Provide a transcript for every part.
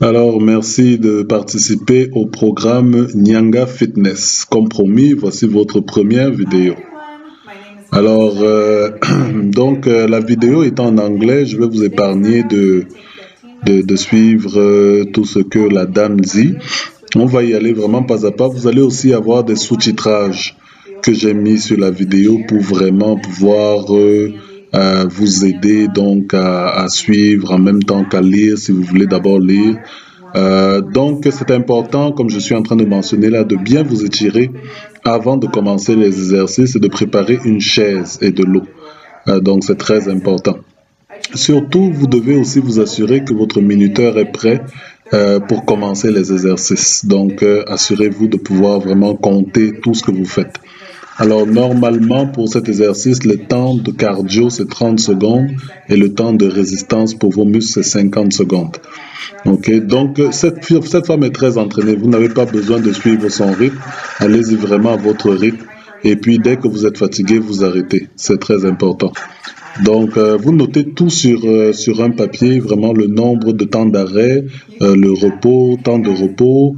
Alors, merci de participer au programme Nyanga Fitness. Comme promis, voici votre première vidéo. Alors, la vidéo est en anglais. Je vais vous épargner de suivre tout ce que la dame dit. On va y aller vraiment pas à pas. Vous allez aussi avoir des sous-titrages que j'ai mis sur la vidéo pour vraiment pouvoir vous aider donc à suivre en même temps qu'à lire si vous voulez d'abord lire. Donc c'est important, comme je suis en train de mentionner là, de bien vous étirer avant de commencer les exercices et de préparer une chaise et de l'eau. Donc c'est très important. Surtout, vous devez aussi vous assurer que votre minuteur est prêt pour commencer les exercices. Donc, assurez-vous de pouvoir vraiment compter tout ce que vous faites. Alors, normalement, pour cet exercice, le temps de cardio, c'est 30 secondes et le temps de résistance pour vos muscles, c'est 50 secondes. Ok, donc cette femme est très entraînée. Vous n'avez pas besoin de suivre son rythme. Allez-y vraiment à votre rythme. Et puis, dès que vous êtes fatigué, vous arrêtez. C'est très important. Donc, vous notez tout sur un papier, vraiment le nombre de temps d'arrêt, le repos, temps de repos,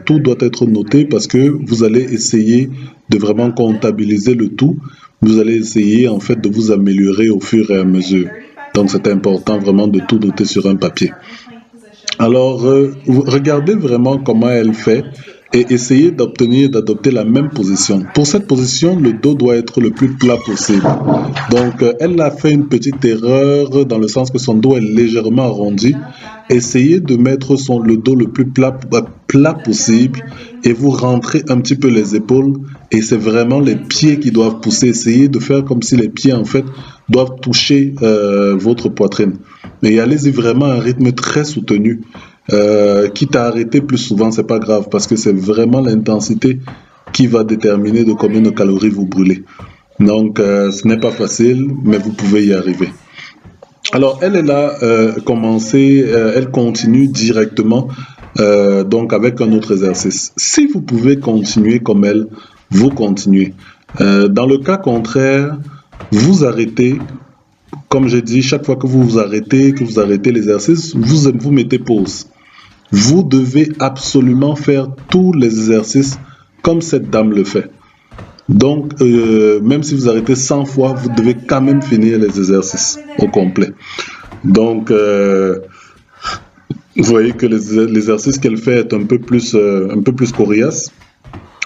tout doit être noté parce que vous allez essayer de vraiment comptabiliser le tout. Vous allez essayer en fait de vous améliorer au fur et à mesure. Donc, c'est important vraiment de tout noter sur un papier. Alors, regardez vraiment comment elle fait et essayez d'adopter la même position. Pour cette position, le dos doit être le plus plat possible. Donc, elle a fait une petite erreur dans le sens que son dos est légèrement arrondi. Essayez de mettre le dos le plus plat possible et vous rentrez un petit peu les épaules et c'est vraiment les pieds qui doivent pousser. Essayez de faire comme si les pieds, en fait, doivent toucher votre poitrine. Mais allez-y vraiment à un rythme très soutenu. Quitte à arrêter plus souvent, c'est pas grave parce que c'est vraiment l'intensité qui va déterminer de combien de calories vous brûlez. Donc, ce n'est pas facile, mais vous pouvez y arriver. Alors, elle est là, elle continue directement donc avec un autre exercice. Si vous pouvez continuer comme elle, vous continuez. Dans le cas contraire, vous arrêtez. Comme j'ai dit, chaque fois que vous arrêtez l'exercice, vous mettez pause. Vous devez absolument faire tous les exercices comme cette dame le fait. Donc, même si vous arrêtez 100 fois, vous devez quand même finir les exercices au complet. Donc, vous voyez que l'exercice qu'elle fait est un peu plus coriace.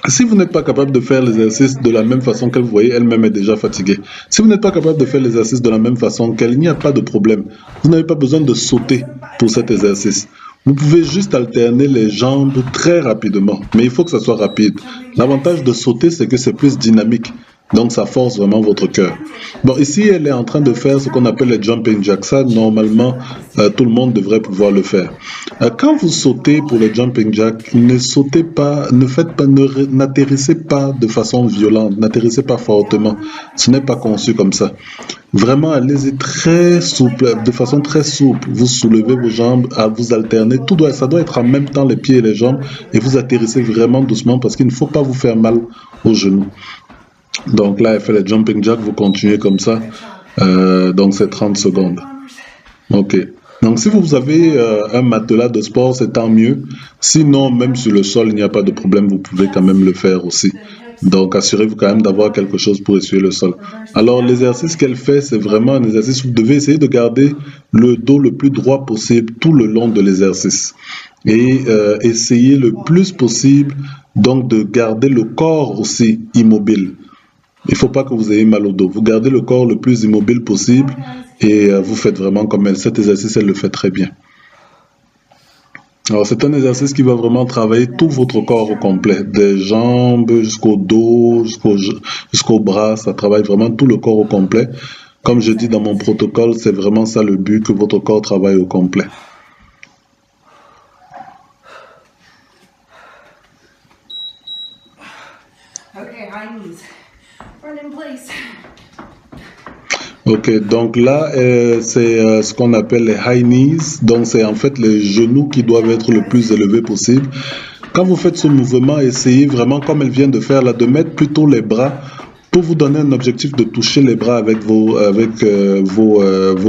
Si vous n'êtes pas capable de faire l'exercice de la même façon qu'elle, vous voyez, elle-même est déjà fatiguée. Si vous n'êtes pas capable de faire l'exercice de la même façon qu'elle, il n'y a pas de problème. Vous n'avez pas besoin de sauter pour cet exercice. Vous pouvez juste alterner les jambes très rapidement, mais il faut que ça soit rapide. L'avantage de sauter, c'est que c'est plus dynamique. Donc, ça force vraiment votre cœur. Bon, ici, elle est en train de faire ce qu'on appelle les jumping jacks. Ça, normalement, tout le monde devrait pouvoir le faire. Quand vous sautez pour les jumping jacks, ne sautez pas, n'atterrissez pas de façon violente, n'atterrissez pas fortement. Ce n'est pas conçu comme ça. Vraiment, allez-y très souple, de façon très souple. Vous soulevez vos jambes, vous alternez. Ça doit être en même temps les pieds et les jambes. Et vous atterrissez vraiment doucement parce qu'il ne faut pas vous faire mal aux genoux. Donc là, elle fait les jumping jacks, vous continuez comme ça. Donc c'est 30 secondes. Ok. Donc si vous avez un matelas de sport, c'est tant mieux. Sinon, même sur le sol, il n'y a pas de problème, vous pouvez quand même le faire aussi. Donc assurez-vous quand même d'avoir quelque chose pour essuyer le sol. Alors l'exercice qu'elle fait, c'est vraiment un exercice où vous devez essayer de garder le dos le plus droit possible tout le long de l'exercice. Et essayer le plus possible donc de garder le corps aussi immobile. Il ne faut pas que vous ayez mal au dos. Vous gardez le corps le plus immobile possible et vous faites vraiment comme elle. Cet exercice, elle le fait très bien. Alors, c'est un exercice qui va vraiment travailler tout votre corps au complet. Des jambes jusqu'au dos, jusqu'au bras. Ça travaille vraiment tout le corps au complet. Comme je dis dans mon protocole, c'est vraiment ça le but, que votre corps travaille au complet. Okay, high knees. Run in place. Ok, donc là, c'est ce qu'on appelle les high knees. Donc, c'est en fait les genoux qui doivent être le plus élevés possible. Quand vous faites ce mouvement, essayez vraiment, comme elle vient de faire là, de mettre plutôt les bras pour vous donner un objectif de toucher les bras avec vos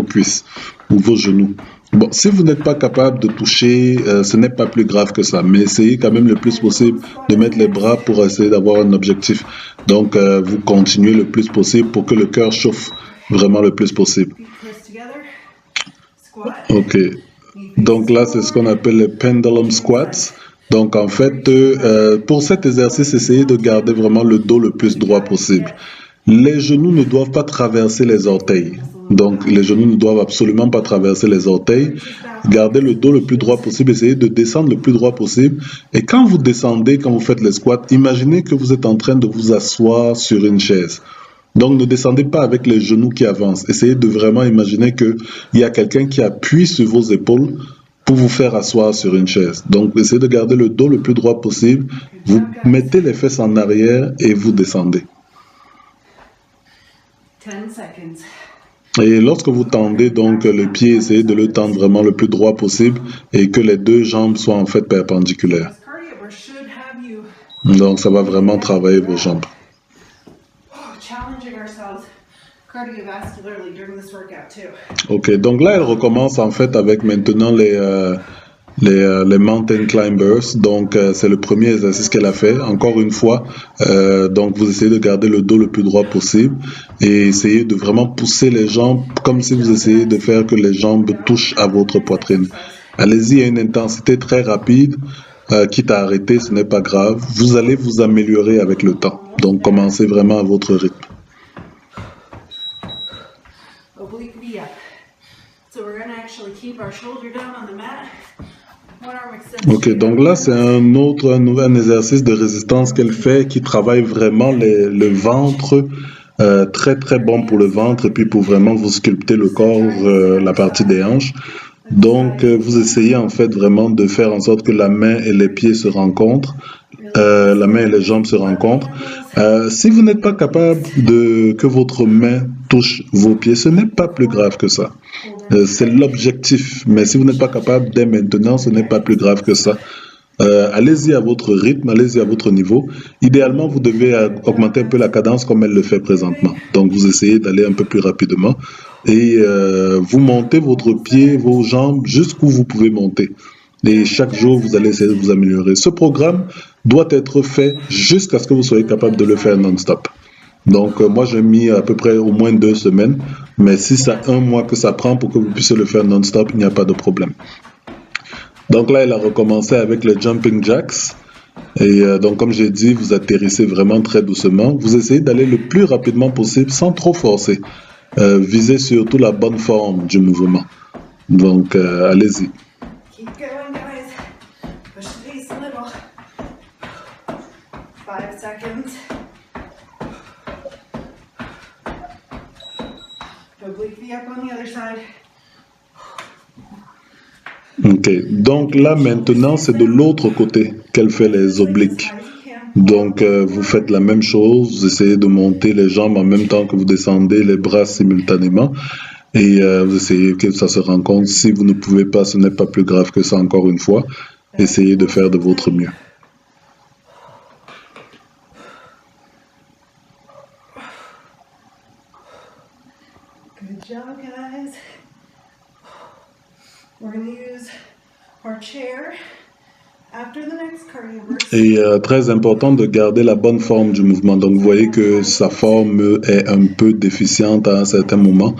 cuisses ou vos genoux. Bon, si vous n'êtes pas capable de toucher, ce n'est pas plus grave que ça, mais essayez quand même le plus possible de mettre les bras pour essayer d'avoir un objectif. Donc, vous continuez le plus possible pour que le cœur chauffe vraiment le plus possible. Feet close together. Squat. Ok. Knee Donc faces là, c'est ce qu'on forward. appelle les pendulum squats. Donc en fait, pour cet exercice, essayez de garder vraiment le dos le plus droit possible. Les genoux ne doivent pas traverser les orteils. Donc les genoux ne doivent absolument pas traverser les orteils. Gardez le dos le plus droit possible. Essayez de descendre le plus droit possible. Et quand vous descendez, quand vous faites les squats, imaginez que vous êtes en train de vous asseoir sur une chaise. Donc ne descendez pas avec les genoux qui avancent. Essayez de vraiment imaginer qu'il y a quelqu'un qui appuie sur vos épaules pour vous faire asseoir sur une chaise. Donc essayez de garder le dos le plus droit possible. Vous mettez les fesses en arrière et vous descendez. 10 seconds. Et lorsque vous tendez donc le pied, essayez de le tendre vraiment le plus droit possible et que les deux jambes soient en fait perpendiculaires. This cardio burst should have you Donc ça va vraiment travailler vos jambes. challenging ourselves cardiovascularly during this workout too. Ok, donc là elle recommence en fait avec maintenant les mountain climbers. Donc c'est le premier exercice qu'elle a fait. Encore une fois, donc vous essayez de garder le dos le plus droit possible et essayez de vraiment pousser les jambes comme si vous essayez de faire que les jambes touchent à votre poitrine. Allez-y à une intensité très rapide. Quitte à arrêter, ce n'est pas grave. Vous allez vous améliorer avec le temps. Donc commencez vraiment à votre rythme. Oblique V up. So we're going to actually keep our shoulder down on the mat. One arm extension. Ok, donc là c'est un nouvel exercice de résistance qu'elle fait qui travaille vraiment le ventre, très très bon pour le ventre et puis pour vraiment vous sculpter le corps, la partie des hanches. Donc vous essayez en fait vraiment de faire en sorte que la main et les pieds se rencontrent, la main et les jambes se rencontrent. Si vous n'êtes pas capable que votre main touche vos pieds, ce n'est pas plus grave que ça. C'est l'objectif, mais si vous n'êtes pas capable dès maintenant, ce n'est pas plus grave que ça. Allez-y à votre rythme, allez-y à votre niveau. Idéalement, vous devez augmenter un peu la cadence comme elle le fait présentement. Donc, vous essayez d'aller un peu plus rapidement et vous montez votre pied, vos jambes jusqu'où vous pouvez monter. Et chaque jour, vous allez essayer de vous améliorer. Ce programme doit être fait jusqu'à ce que vous soyez capable de le faire non-stop. Donc, moi, j'ai mis à peu près au moins 2 semaines. Mais si c'est 1 mois que ça prend pour que vous puissiez le faire non-stop, il n'y a pas de problème. Donc là, elle a recommencé avec les jumping jacks. Et donc, comme j'ai dit, vous atterrissez vraiment très doucement. Vous essayez d'aller le plus rapidement possible sans trop forcer. Visez surtout la bonne forme du mouvement. Donc, allez-y. Keep going, guys. Push the pace a little. 5 seconds. Oblique V up on the other side. Ok, donc là maintenant c'est de l'autre côté qu'elle fait les obliques. Donc vous faites la même chose, vous essayez de monter les jambes en même temps que vous descendez les bras simultanément et vous essayez que ça se rencontre. Si vous ne pouvez pas, ce n'est pas plus grave que ça encore une fois. Essayez de faire de votre mieux. Good job, guys. We're going to use our chair after the next cardio burst. Et très important de garder la bonne forme du mouvement. Donc vous voyez que sa forme est un peu déficiente à un certain moment.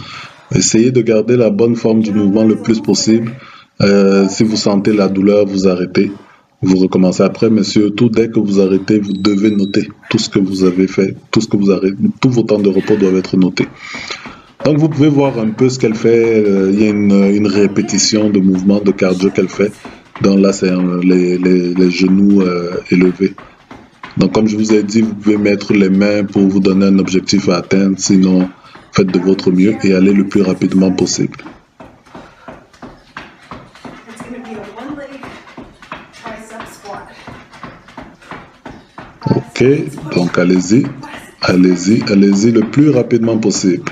Essayez de garder la bonne forme du mouvement le plus possible. Si vous sentez la douleur, vous arrêtez. Vous recommencez après, mais surtout dès que vous arrêtez, vous devez noter tout ce que vous avez fait, tous vos temps de repos doivent être notés. Donc vous pouvez voir un peu ce qu'elle fait. Il y a une répétition de mouvements de cardio qu'elle fait. Donc là, c'est les genoux élevés. Donc comme je vous ai dit, vous pouvez mettre les mains pour vous donner un objectif à atteindre. Sinon, faites de votre mieux et allez le plus rapidement possible. It's going to be a one leg tricep squat. Ok, donc allez-y, allez-y, allez-y le plus rapidement possible.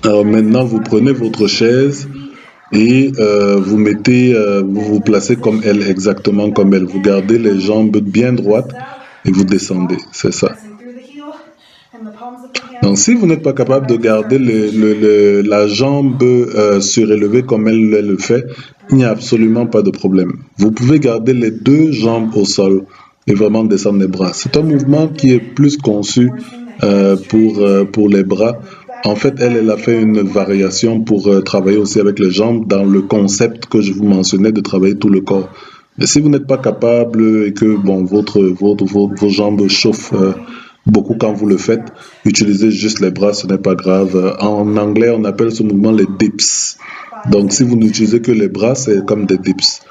Alors maintenant, vous prenez votre chaise et vous vous placez comme elle, exactement comme elle. Vous gardez les jambes bien droites et vous descendez, c'est ça. Pressing through the heel and the palms of with the Donc, hands. si vous n'êtes pas capable de garder la jambe surélevée comme elle le fait, il n'y a absolument pas de problème. Vous pouvez garder les deux jambes au sol et vraiment descendre les bras. C'est un mouvement qui est plus conçu pour les bras. En fait, elle a fait une variation pour travailler aussi avec les jambes dans le concept que je vous mentionnais de travailler tout le corps. Mais si vous n'êtes pas capable et que bon, vos jambes chauffent beaucoup quand vous le faites, utilisez juste les bras, ce n'est pas grave. En anglais, on appelle ce mouvement les dips. Donc, si vous n'utilisez que les bras, c'est comme des dips.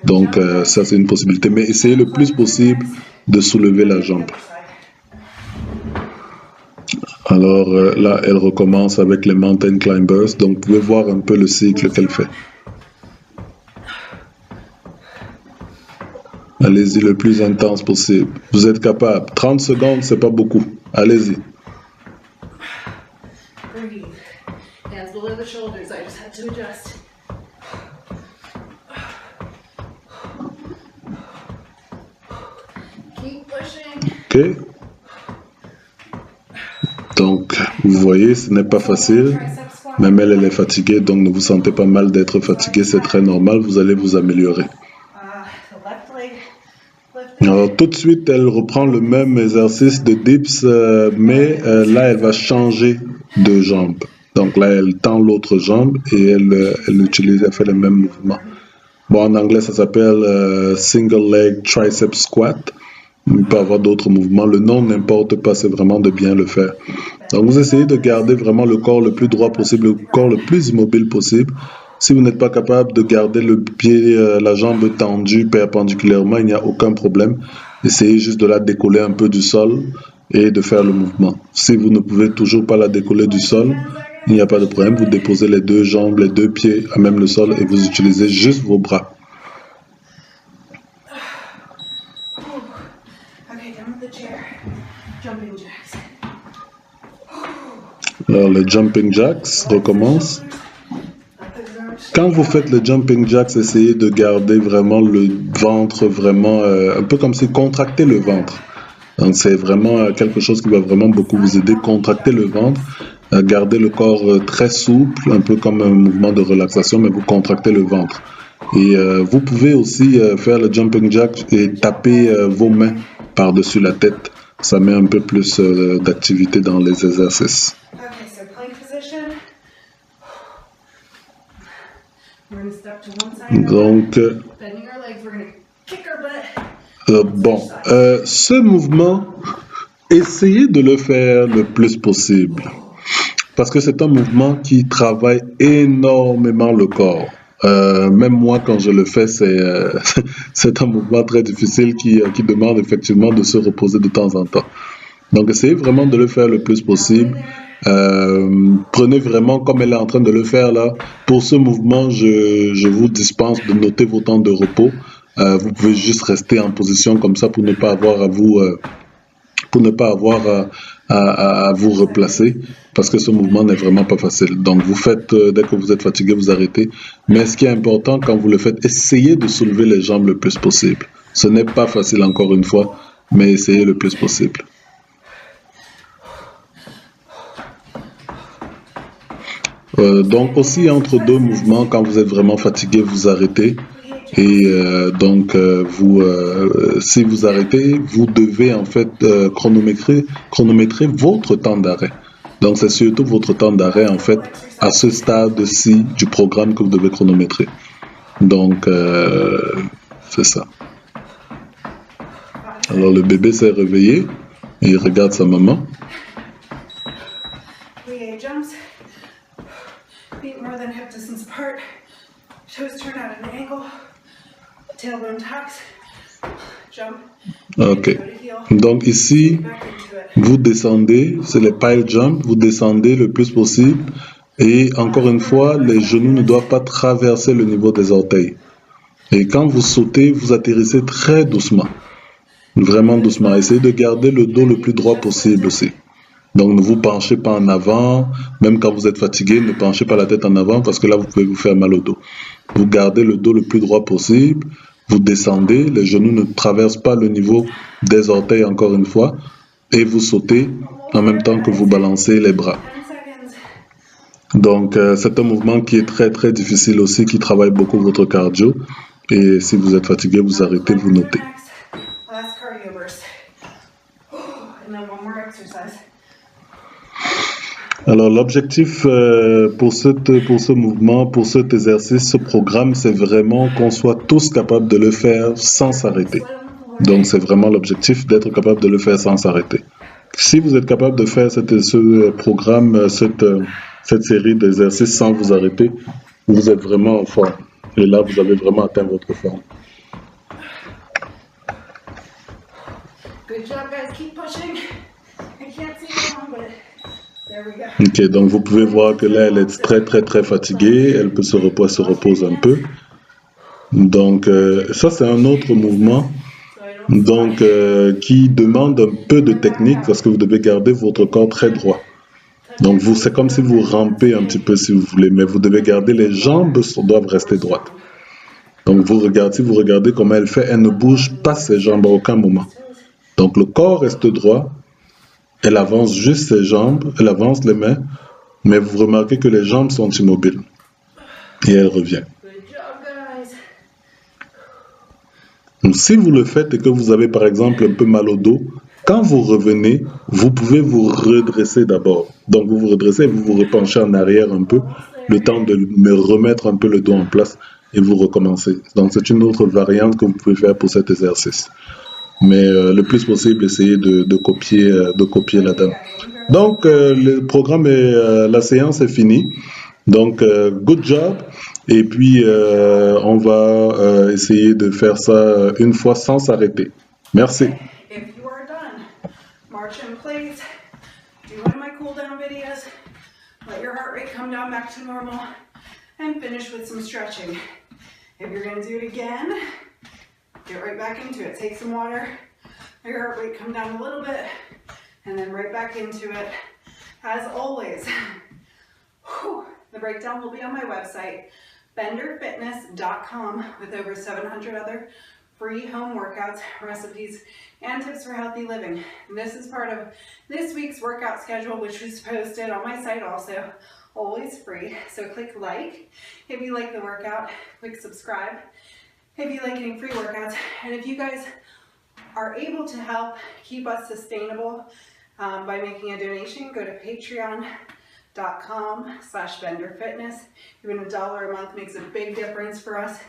Donc, ça, c'est une possibilité. Mais essayez le plus possible de soulever la jambe. Alors là, elle recommence avec les mountain climbers. Donc, vous pouvez voir un peu le cycle qu'elle fait. Allez-y le plus intense possible. Vous êtes capable. 30 secondes, c'est pas beaucoup. Allez-y. Breathe. Hands below the shoulders. I just had to adjust. Keep pushing. Ok. Donc, vous voyez, ce n'est pas facile. Tricep squat. Même elle est fatiguée, donc ne vous sentez pas mal d'être fatigué. C'est très normal. Vous allez vous améliorer. The left leg lifted. Alors, tout de suite, elle reprend le même exercice de dips, mais là, elle va changer de jambe. Donc là, elle tend l'autre jambe et elle fait le même mouvement. Bon, en anglais, ça s'appelle single leg tricep squat. Il peut y avoir d'autres mouvements. Le nom n'importe pas, c'est vraiment de bien le faire. Donc, vous essayez de garder vraiment le corps le plus droit possible, le corps le plus immobile possible. Si vous n'êtes pas capable de garder le pied, la jambe tendue perpendiculairement, il n'y a aucun problème. Essayez juste de la décoller un peu du sol et de faire le mouvement. Si vous ne pouvez toujours pas la décoller du sol, il n'y a pas de problème. Vous déposez les deux jambes, les deux pieds à même le sol et vous utilisez juste vos bras. Okay, down with the chair. Jumping jacks. Alors, le jumping jacks recommence. Quand vous faites le jumping jacks, essayez de garder vraiment le ventre, vraiment un peu comme si contracter le ventre. Donc c'est vraiment quelque chose qui va vraiment beaucoup vous aider. Contracter le ventre, garder le corps très souple, un peu comme un mouvement de relaxation, mais vous contractez le ventre. Et vous pouvez aussi faire le jumping jack et taper vos mains par-dessus la tête. Ça met un peu plus d'activité dans les exercices. Okay, so plank position. We're gonna step to one side. Donc, Bending our legs. We're gonna kick our butt. bon, ce mouvement, essayez de le faire le plus possible. Parce que c'est un mouvement qui travaille énormément le corps. Même moi, quand je le fais, c'est un mouvement très difficile qui demande effectivement de se reposer de temps en temps. Donc, essayez vraiment de le faire le plus possible. Prenez vraiment comme elle est en train de le faire là. Pour ce mouvement, je vous dispense de noter vos temps de repos. Vous pouvez juste rester en position comme ça pour ne pas avoir à vous replacer parce que ce mouvement n'est vraiment pas facile. Donc vous faites, dès que vous êtes fatigué, vous arrêtez. Mais ce qui est important quand vous le faites, essayez de soulever les jambes le plus possible. Ce n'est pas facile encore une fois, mais essayez le plus possible. Donc aussi entre deux mouvements, quand vous êtes vraiment fatigué, vous arrêtez. Et si vous arrêtez, vous devez en fait chronométrer votre temps d'arrêt. Donc c'est surtout votre temps d'arrêt en fait à ce stade-ci du programme que vous devez chronométrer. Donc c'est ça. Alors le bébé s'est réveillé et il regarde sa maman. Plie jumps. Feet more than hip distance apart. Toes turn out at an angle. Tailbone tucks. Jump. Ok. Donc ici, Back into it. vous descendez, c'est les pile jump, vous descendez le plus possible. Et encore une fois, les genoux ne doivent pas traverser le niveau des orteils. Et quand vous sautez, vous atterrissez très doucement. Vraiment doucement. Essayez de garder le dos le plus droit possible aussi. Donc ne vous penchez pas en avant. Même quand vous êtes fatigué, ne penchez pas la tête en avant parce que là, vous pouvez vous faire mal au dos. Vous gardez le dos le plus droit possible. Vous descendez. Les genoux ne traversent pas le niveau des orteils encore une fois. et vous sautez en même temps que vous balancez les bras. 10 seconds. Donc, c'est un mouvement qui est très, très difficile aussi, qui travaille beaucoup votre cardio. Et si vous êtes fatigué, vous arrêtez, vous Plank notez. next. Last cardio burst. And then one more exercise. Alors, l'objectif pour ce mouvement, pour cet exercice, ce programme, c'est vraiment qu'on soit tous capables de le faire sans s'arrêter. Sweat on the floor. Donc, c'est vraiment l'objectif d'être capable de le faire sans s'arrêter. Si vous êtes capable de faire ce programme, cette série d'exercices sans vous arrêter, vous êtes vraiment en forme. Et là, vous avez vraiment atteint votre forme. Good job, guys. Keep pushing. I can't see how long, but there we go. Ok, donc vous pouvez voir que là, elle est très, très, très fatiguée. Elle peut se repose un peu. Donc, ça, c'est un autre mouvement donc, qui demande un peu de technique parce que vous devez garder votre corps très droit. Donc, c'est comme si vous rampez un petit peu si vous voulez, mais vous devez garder les jambes doivent rester droites. Donc, si vous regardez comment elle fait, elle ne bouge pas ses jambes à aucun moment. Donc, le corps reste droit, elle avance juste ses jambes, elle avance les mains, mais vous remarquez que les jambes sont immobiles. Et elle revient. Good job, guys. Donc, si vous le faites et que vous avez par exemple un peu mal au dos, quand vous revenez, vous pouvez vous redresser d'abord. Donc vous vous redressez et vous vous repenchez en arrière un peu, le temps de me remettre un peu le dos en place et vous recommencez. Donc c'est une autre variante que vous pouvez faire pour cet exercice. Mais le plus possible, essayez de copier la dame. Donc le programme la séance est finie. Donc good job. Et puis on va essayer de faire ça une fois sans s'arrêter. Merci. If you are done, march in place. Do one of my cool down videos. Let your heart rate come down back to normal. And finish with some stretching. If you're going to do it again, get right back into it. Take some water. Let your heart rate come down a little bit. And then right back into it. As always, the breakdown will be on my website, benderfitness.com, with over 700 other free home workouts, recipes, and tips for healthy living. And this is part of this week's workout schedule, which was posted on my site also, always free. So click like if you like the workout, click subscribe if you like getting free workouts. And if you guys are able to help keep us sustainable by making a donation, go to patreon.com/benderfitness. Even $1 a month makes a big difference for us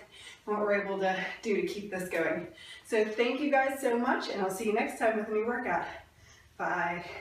and what we're able to do to keep this going. So thank you guys so much, and I'll see you next time with a new workout. Bye.